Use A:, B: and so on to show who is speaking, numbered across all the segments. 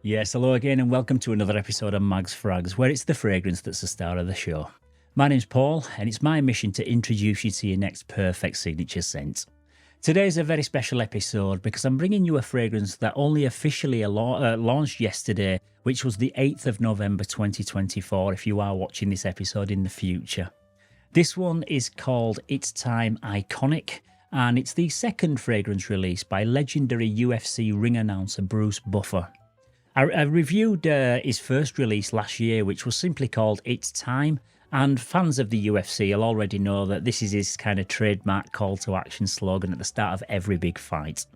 A: Yes, hello again and welcome to another episode of Mags Frags, where it's the fragrance that's the star of the show. My name's Paul, and it's my mission to introduce you to your next perfect signature scent. Today's a very special episode because I'm bringing you a fragrance that only officially launched yesterday, which was the 8th of November 2024, if you are watching this episode in the future. This one is called It's Time Iconic, and it's the second fragrance release by legendary UFC ring announcer Bruce Buffer. I reviewed his first release last year, which was simply called It's Time, and fans of the UFC will already know that this is his kind of trademark call to action slogan at the start of every big fight.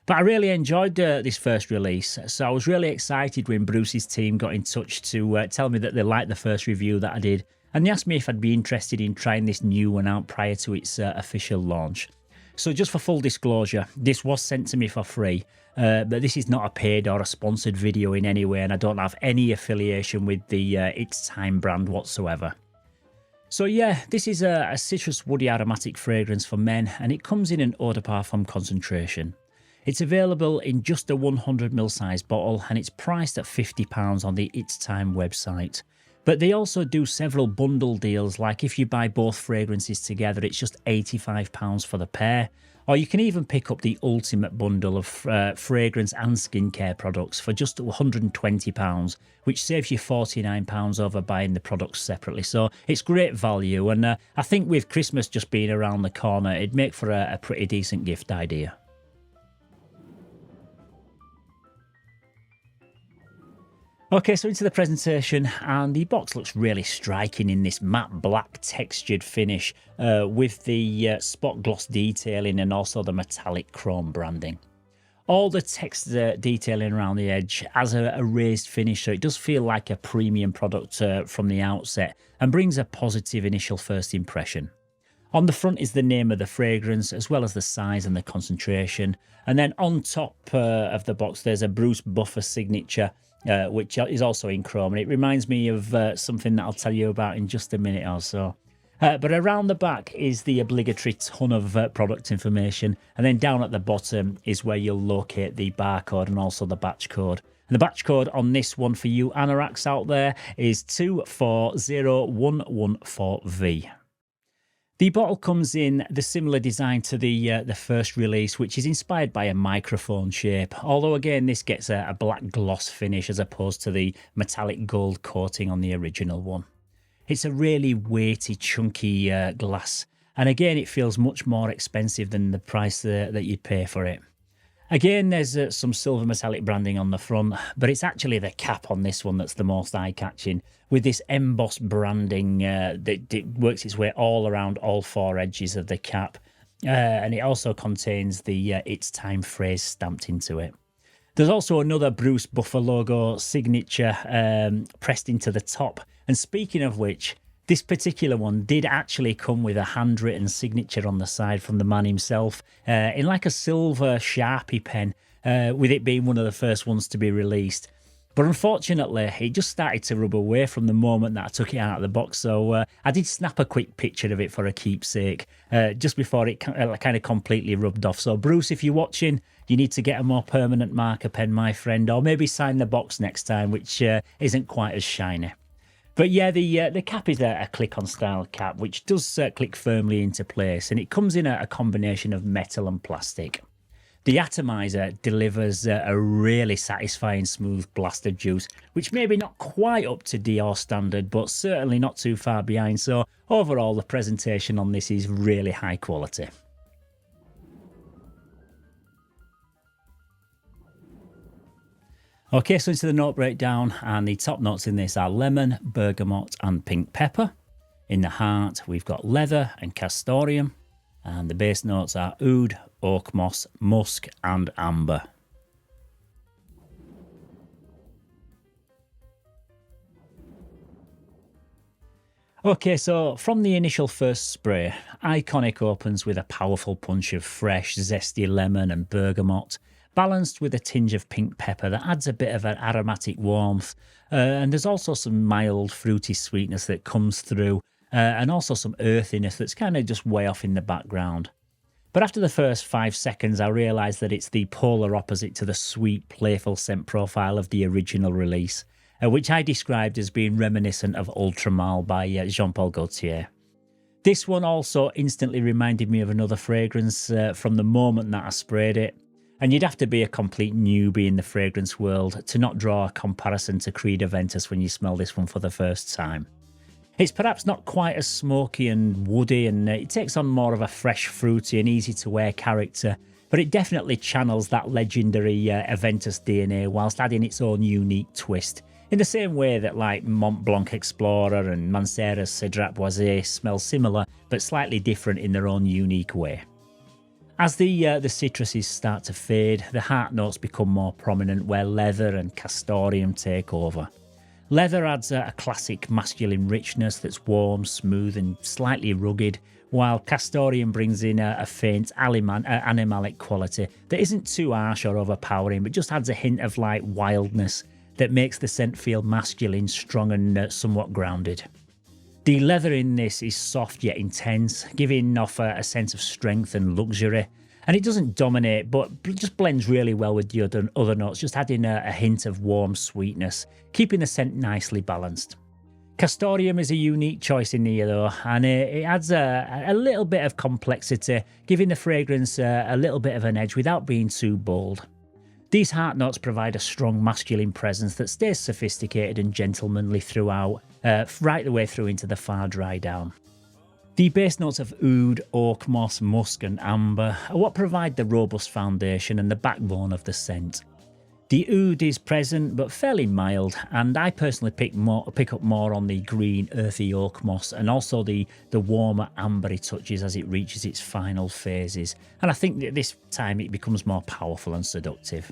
A: But I really enjoyed this first release, so I was really excited when Bruce's team got in touch to tell me that they liked the first review that I did, and they asked me if I'd be interested in trying this new one out prior to its official launch. So just for full disclosure, this was sent to me for free, but this is not a paid or a sponsored video in any way, and I don't have any affiliation with the It's Time brand whatsoever. So yeah, this is a citrus woody aromatic fragrance for men, and it comes in an eau de parfum concentration. It's available in just a 100ml size bottle, and it's priced at £50 on the It's Time website. But they also do several bundle deals, like if you buy both fragrances together, it's just £85 for the pair. Or you can even pick up the ultimate bundle of fragrance and skincare products for just £120, which saves you £49 over buying the products separately. So it's great value, and I think with Christmas just being around the corner, it'd make for a pretty decent gift idea. Okay, so into the presentation, and the box looks really striking in this matte black textured finish with the spot gloss detailing and also the metallic chrome branding. All the text detailing around the edge has a raised finish, so it does feel like a premium product from the outset and brings a positive initial first impression. On the front is the name of the fragrance, as well as the size and the concentration. And then on top of the box, there's a Bruce Buffer signature, which is also in chrome. And it reminds me of something that I'll tell you about in just a minute or so. But around the back is the obligatory ton of product information. And then down at the bottom is where you'll locate the barcode and also the batch code. And the batch code on this one for you anoraks out there is 240114V. The bottle comes in the similar design to the first release, which is inspired by a microphone shape. Although again, this gets a black gloss finish as opposed to the metallic gold coating on the original one. It's a really weighty, chunky glass, and again, it feels much more expensive than the price that you'd pay for it. Again, there's some silver metallic branding on the front, but it's actually the cap on this one that's the most eye-catching, with this embossed branding that works its way all around all four edges of the cap, and it also contains the It's Time phrase stamped into it. There's also another Bruce Buffer logo signature pressed into the top, and speaking of which, this particular one did actually come with a handwritten signature on the side from the man himself in like a silver Sharpie pen, with it being one of the first ones to be released. But unfortunately, it just started to rub away from the moment that I took it out of the box, so I did snap a quick picture of it for a keepsake just before it kind of completely rubbed off. So Bruce, if you're watching, you need to get a more permanent marker pen, my friend, or maybe sign the box next time, which isn't quite as shiny. But yeah, the cap is a click-on style cap, which does click firmly into place, and it comes in a combination of metal and plastic. The atomizer delivers a really satisfying smooth blast of juice, which maybe not quite up to Dior standard, but certainly not too far behind. So overall, the presentation on this is really high quality. Okay, so into the note breakdown, and the top notes in this are lemon, bergamot and pink pepper. In the heart, we've got leather and castoreum, and the base notes are oud, oak moss, musk and amber. Okay, so from the initial first spray, Iconic opens with a powerful punch of fresh, zesty lemon and bergamot, balanced with a tinge of pink pepper that adds a bit of an aromatic warmth. And there's also some mild fruity sweetness that comes through, and also some earthiness that's kind of just way off in the background. But after the first 5 seconds, I realised that it's the polar opposite to the sweet, playful scent profile of the original release, which I described as being reminiscent of Ultramar by Jean-Paul Gaultier. This one also instantly reminded me of another fragrance from the moment that I sprayed it, and you'd have to be a complete newbie in the fragrance world to not draw a comparison to Creed Aventus when you smell this one for the first time. It's perhaps not quite as smoky and woody, and it takes on more of a fresh, fruity and easy to wear character, but it definitely channels that legendary Aventus DNA whilst adding its own unique twist, in the same way that like Mont Blanc Explorer and Mancera's Cedrat Boisé smell similar but slightly different in their own unique way. As the citruses start to fade, the heart notes become more prominent where leather and castoreum take over. Leather adds a classic masculine richness that's warm, smooth and slightly rugged, while castoreum brings in a faint animalic quality that isn't too harsh or overpowering but just adds a hint of like wildness that makes the scent feel masculine, strong and somewhat grounded. The leather in this is soft yet intense, giving off a sense of strength and luxury. And it doesn't dominate, but just blends really well with the other notes, just adding a hint of warm sweetness, keeping the scent nicely balanced. Castoreum is a unique choice in here though, and it adds a little bit of complexity, giving the fragrance a little bit of an edge without being too bold. These heart notes provide a strong masculine presence that stays sophisticated and gentlemanly throughout, right the way through into the far dry down. The base notes of oud, oak moss, musk and amber are what provide the robust foundation and the backbone of the scent. The oud is present but fairly mild, and I personally pick up more on the green earthy oak moss and also the warmer ambery touches as it reaches its final phases, and I think that this time it becomes more powerful and seductive.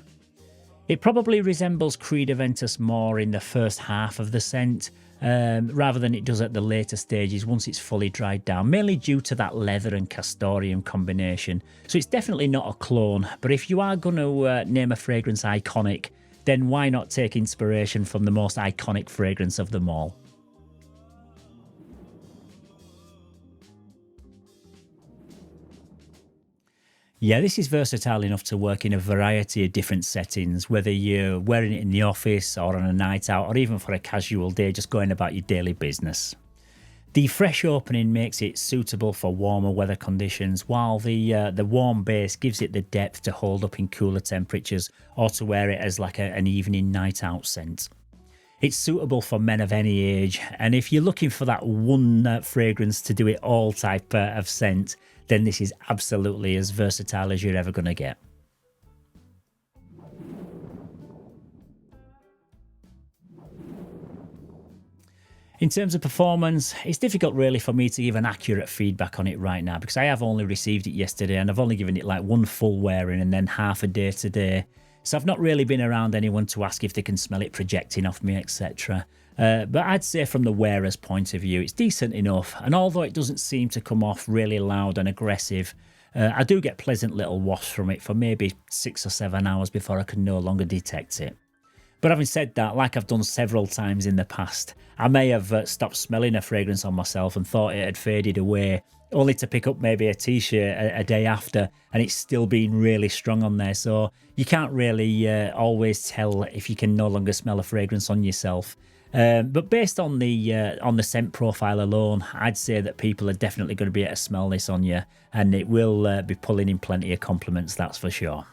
A: It probably resembles Creed Aventus more in the first half of the scent, rather than it does at the later stages once it's fully dried down, mainly due to that leather and castoreum combination. So it's definitely not a clone, but if you are going to name a fragrance iconic, then why not take inspiration from the most iconic fragrance of them all? Yeah, this is versatile enough to work in a variety of different settings, whether you're wearing it in the office or on a night out or even for a casual day just going about your daily business. The fresh opening makes it suitable for warmer weather conditions, while the warm base gives it the depth to hold up in cooler temperatures or to wear it as like an evening night out scent. It's suitable for men of any age, and if you're looking for that one fragrance to do it all type of scent, then this is absolutely as versatile as you're ever going to get. In terms of performance, it's difficult really for me to give an accurate feedback on it right now because I have only received it yesterday and I've only given it like one full wearing and then half a day today. So I've not really been around anyone to ask if they can smell it projecting off me, etc. But I'd say from the wearer's point of view, it's decent enough. And although it doesn't seem to come off really loud and aggressive, I do get pleasant little wafts from it for maybe 6 or 7 hours before I can no longer detect it. But having said that, like I've done several times in the past, I may have stopped smelling a fragrance on myself and thought it had faded away, only to pick up maybe a t-shirt a day after and it's still been really strong on there. So you can't really always tell if you can no longer smell a fragrance on yourself. But based on the scent profile alone, I'd say that people are definitely going to be able to smell this on you, and it will be pulling in plenty of compliments, that's for sure.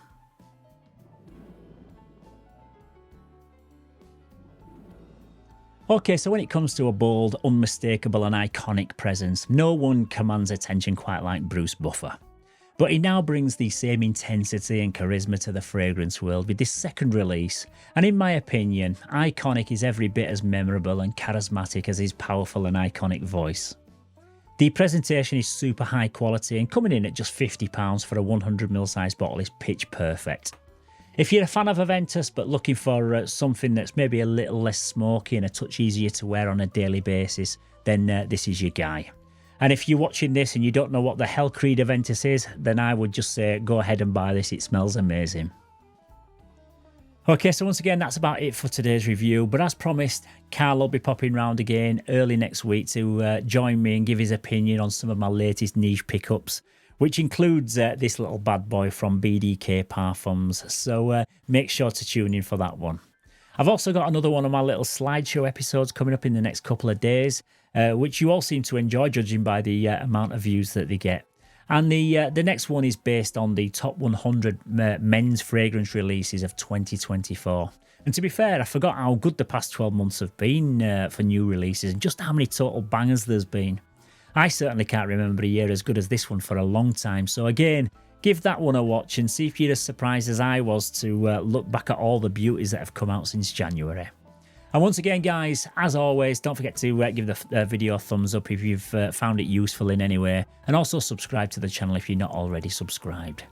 A: Okay, so when it comes to a bold, unmistakable and iconic presence, no one commands attention quite like Bruce Buffer. But he now brings the same intensity and charisma to the fragrance world with this second release, and in my opinion, Iconic is every bit as memorable and charismatic as his powerful and iconic voice. The presentation is super high quality, and coming in at just £50 for a 100ml size bottle is pitch perfect. If you're a fan of Aventus but looking for something that's maybe a little less smoky and a touch easier to wear on a daily basis, then this is your guy. And if you're watching this and you don't know what the hell Creed Aventus is, then I would just say go ahead and buy this, it smells amazing. Okay, so once again, that's about it for today's review. But as promised, Carl will be popping round again early next week to join me and give his opinion on some of my latest niche pickups, which includes this little bad boy from BDK Parfums. So make sure to tune in for that one. I've also got another one of my little slideshow episodes coming up in the next couple of days, which you all seem to enjoy, judging by the amount of views that they get. And the next one is based on the top 100 men's fragrance releases of 2024. And to be fair, I forgot how good the past 12 months have been for new releases and just how many total bangers there's been. I certainly can't remember a year as good as this one for a long time. So again, give that one a watch and see if you're as surprised as I was to look back at all the beauties that have come out since January. And once again, guys, as always, don't forget to give the video a thumbs up if you've found it useful in any way. And also subscribe to the channel if you're not already subscribed.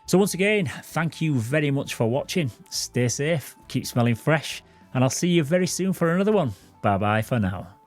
A: So once again, thank you very much for watching. Stay safe, keep smelling fresh, and I'll see you very soon for another one. Bye-bye for now.